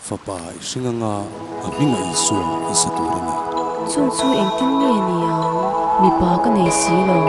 Fapa singanga aminga isua isaturani. Chu engting nge niya mi pa ka nei si lo.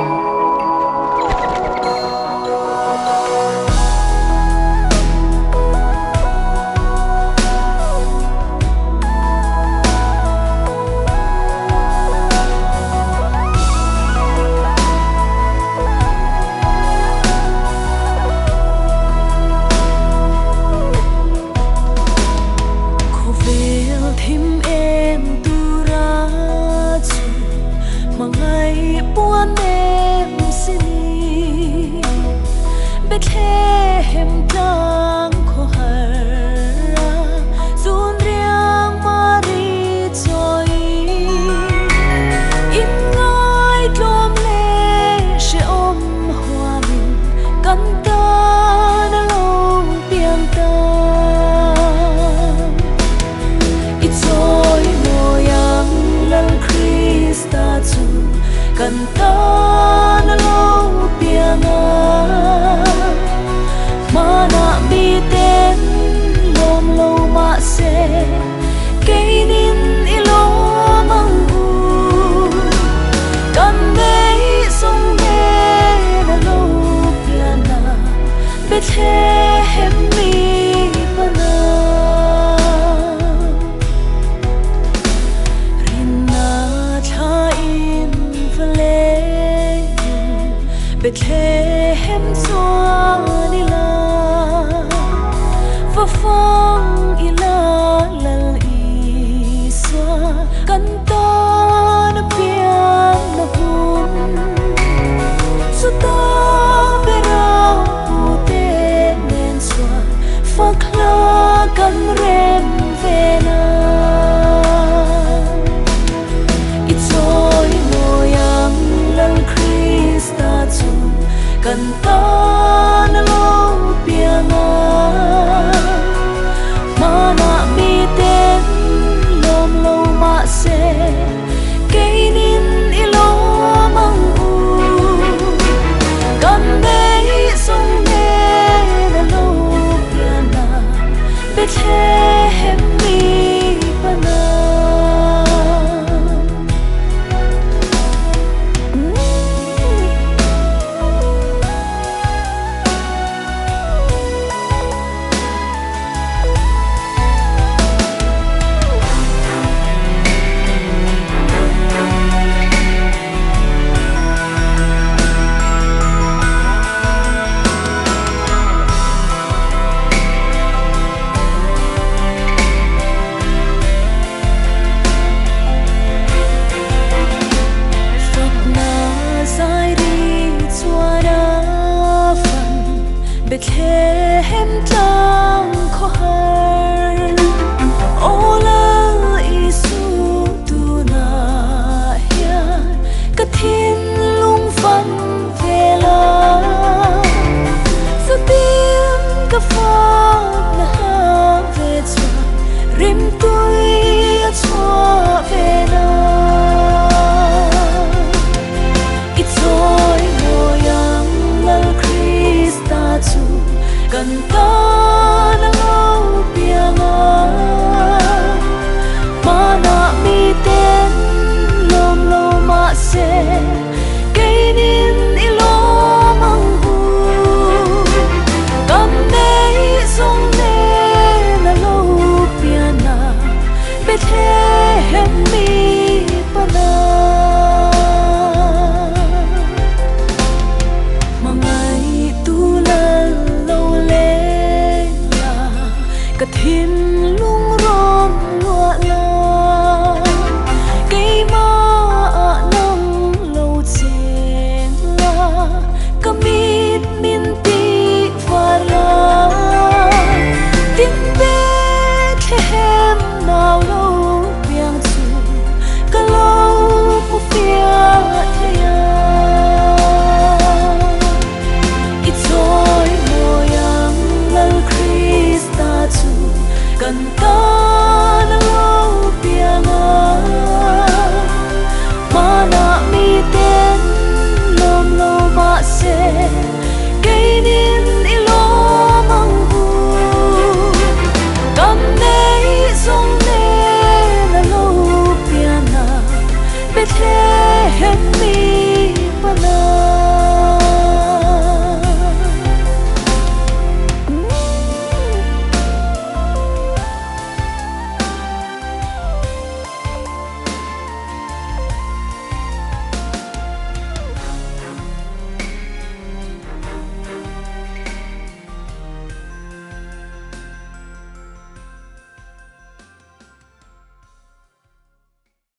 Bethlehem tang ko hara zun riang mari choi in ngai tlom le she om hua min kan ta na lo piang ta i choi mo yang lal Krista chu kan ta na lo piang mana mi ten lom lo ma se cây nin ilo mang u kan nei song ne na lo piana Bethlehem mi pana rinna tha in vale Bethlehem soanila phong ila lal iswa kanta na pian na hun suta bera pute nen swa fakla kan rem vena itsoi moyang lal Krista chu kanta na lo pianga mana mi ten lom lo ma se cây nin ilo mang u kan nei song ne na lo piana Bethlehem mi pana Bethlehem tang ko har ola isu tu na hian kathin lung fan vela satim ka fa na ha ve cha rim tui a chwa ve na itsoi moyang lal Krista chu kan ta na lo pianga mana mi ten lom lo ma se cây nin ilo mang u kan nei song ne na lo piana Bethlehem mi pana kathin lung